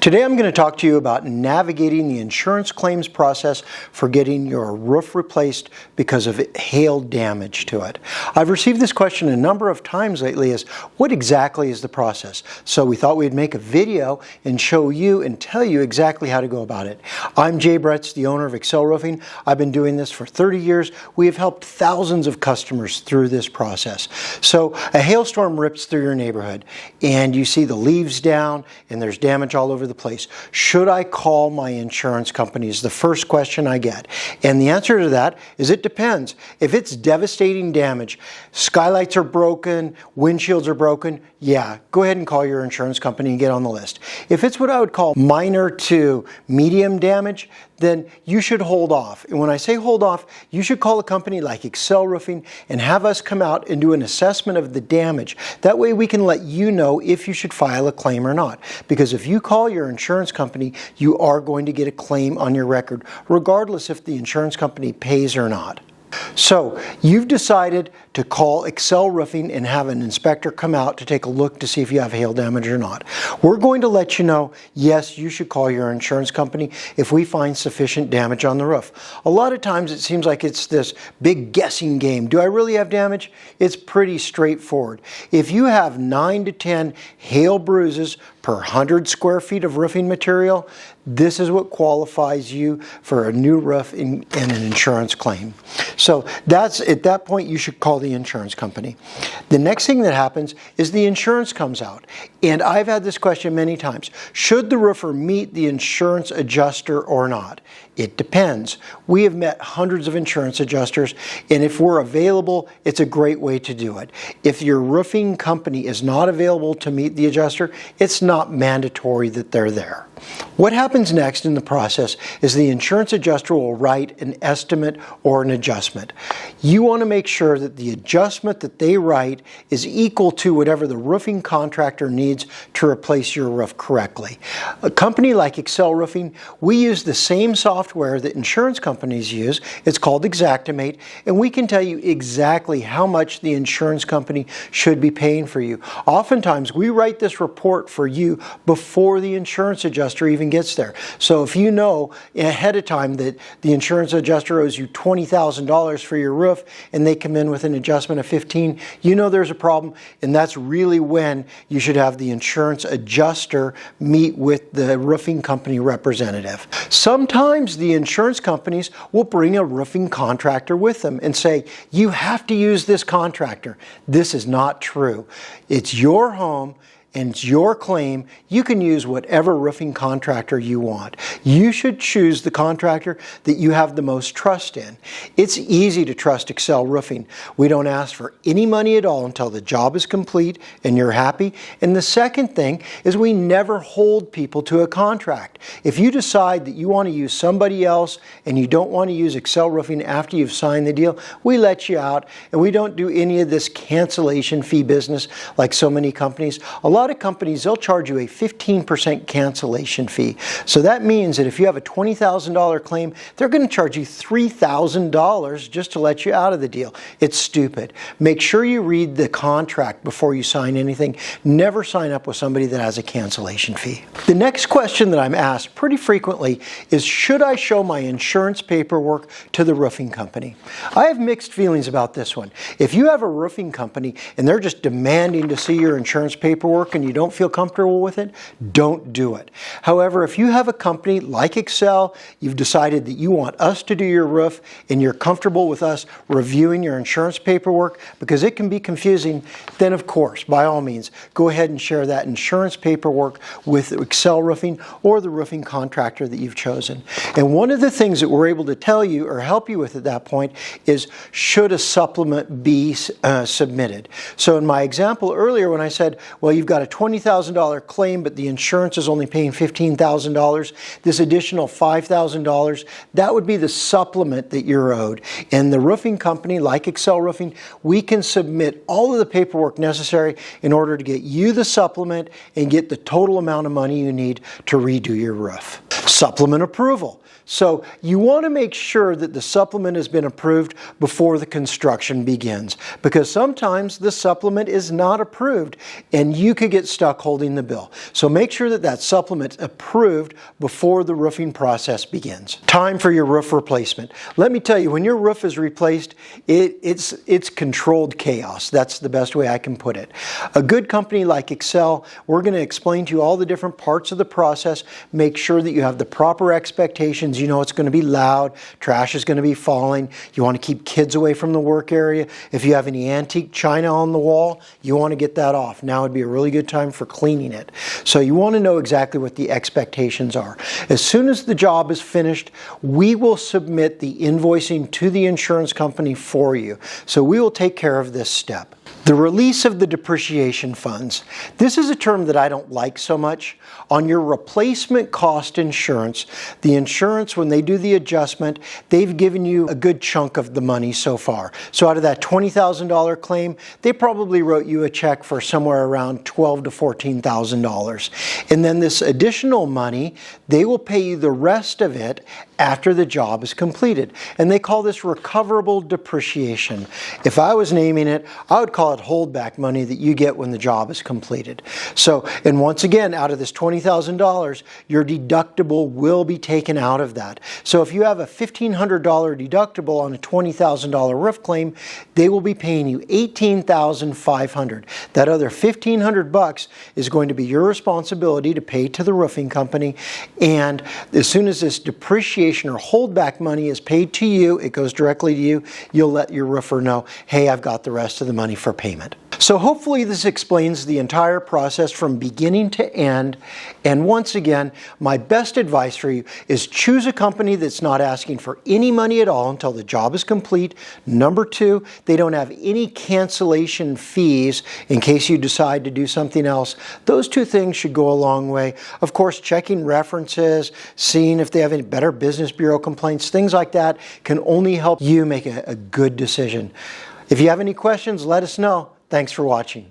Today I'm going to talk to you about navigating the insurance claims process for getting your roof replaced because of hail damage to it. I've received this question a number of times lately as what exactly is the process? So we thought we'd make a video and show you and tell you exactly how to go about it. I'm Bretz, the owner of Excel Roofing. I've been doing this for 30 years. We have helped thousands of customers through this process. So a hailstorm rips through your neighborhood and you see the leaves down and there's damage all over the place. Should I call my insurance company is the first question I get. And the answer to that is it depends. If it's devastating damage, skylights are broken, windshields are broken, yeah, go ahead and call your insurance company and get on the list. If it's what I would call minor to medium damage, then you should hold off. And when I say hold off, you should call a company like Excel Roofing and have us come out and do an assessment of the damage. That way we can let you know if you should file a claim or not. Because if you call your insurance company, you are going to get a claim on your record, regardless if the insurance company pays or not. So you've decided to call Excel Roofing and have an inspector come out to take a look to see if you have hail damage or not. We're going to let you know, yes, you should call your insurance company if we find sufficient damage on the roof. A lot of times it seems like it's this big guessing game. Do I really have damage? It's pretty straightforward. If you have 9 to 10 hail bruises per 100 square feet of roofing material, this is what qualifies you for a new roof and an insurance claim. So that's at that point you should call the insurance company. The next thing that happens is the insurance comes out. And I've had this question many times. Should the roofer meet the insurance adjuster or not? It depends. We have met hundreds of insurance adjusters, and if we're available, it's a great way to do it. If your roofing company is not available to meet the adjuster, it's not mandatory that they're there. What happens next in the process is the insurance adjuster will write an estimate or an adjustment. You want to make sure that the adjustment that they write is equal to whatever the roofing contractor needs to replace your roof correctly. A company like Excel Roofing, we use the same software that insurance companies use. It's called Xactimate, and we can tell you exactly how much the insurance company should be paying for you. Oftentimes, we write this report for you before the insurance adjuster even gets there. So if you know ahead of time that the insurance adjuster owes you $20,000 for your roof and they come in with an adjustment of $15,000, you know there's a problem, and that's really when you should have the insurance adjuster meet with the roofing company representative. Sometimes the insurance companies will bring a roofing contractor with them and say, you have to use this contractor. This is not true. It's your home and it's your claim. You can use whatever roofing contractor you want. You should choose the contractor that you have the most trust in. It's easy to trust Excel Roofing. We don't ask for any money at all until the job is complete and you're happy. And the second thing is we never hold people to a contract. If you decide that you want to use somebody else and you don't want to use Excel Roofing after you've signed the deal, we let you out, and we don't do any of this cancellation fee business like so many companies. A lot of companies, they'll charge you a 15% cancellation fee. So that means that if you have a $20,000 claim, they're going to charge you $3,000 just to let you out of the deal. It's stupid. Make sure you read the contract before you sign anything. Never sign up with somebody that has a cancellation fee. The next question that I'm asked pretty frequently is, should I show my insurance paperwork to the roofing company? I have mixed feelings about this one. If you have a roofing company and they're just demanding to see your insurance paperwork and you don't feel comfortable with it, don't do it. However, if you have a company like Excel, you've decided that you want us to do your roof and you're comfortable with us reviewing your insurance paperwork because it can be confusing, then of course, by all means, go ahead and share that insurance paperwork with Excel Roofing or the roofing contractor that you've chosen. And one of the things that we're able to tell you or help you with at that point is, should a supplement be submitted? So in my example earlier when I said, well, you've got a $20,000 claim, but the insurance is only paying $15,000, this additional $5,000, that would be the supplement that you're owed. And the roofing company, like Excel Roofing, we can submit all of the paperwork necessary in order to get you the supplement and get the total amount of money you need to redo your roof. Supplement approval. So you want to make sure that the supplement has been approved before the construction begins, because sometimes the supplement is not approved and you could get stuck holding the bill. So make sure that that supplement's approved before the roofing process begins. Time for your roof replacement. Let me tell you, when your roof is replaced, it's controlled chaos. That's the best way I can put it. A good company like Excel, we're going to explain to you all the different parts of the process, make sure that you have the proper expectations. You know it's going to be loud, trash is going to be falling, you want to keep kids away from the work area. If you have any antique china on the wall, you want to get that off. Now would be a really good time for cleaning it. So you want to know exactly what the expectations are. As soon as the job is finished, we will submit the invoicing to the insurance company for you. So we will take care of this step. The release of the depreciation funds. This is a term that I don't like so much. On your replacement cost insurance, the insurance, when they do the adjustment, they've given you a good chunk of the money so far. So out of that $20,000 claim, they probably wrote you a check for somewhere around $12,000 to $14,000. And then this additional money, they will pay you the rest of it after the job is completed. And they call this recoverable depreciation. If I was naming it, I would call it holdback money that you get when the job is completed. So, and once again, out of this $20,000, your deductible will be taken out of that. So if you have a $1,500 deductible on a $20,000 roof claim, they will be paying you $18,500. That other $1,500 is going to be your responsibility to pay to the roofing company. And as soon as this depreciation or holdback money is paid to you, it goes directly to you, you'll let your roofer know, hey, I've got the rest of the money for payment. So hopefully this explains the entire process from beginning to end. And once again, my best advice for you is choose a company that's not asking for any money at all until the job is complete. Number two, they don't have any cancellation fees in case you decide to do something else. Those two things should go a long way. Of course, checking references, seeing if they have any better business bureau complaints, things like that can only help you make a good decision. If you have any questions, let us know. Thanks for watching.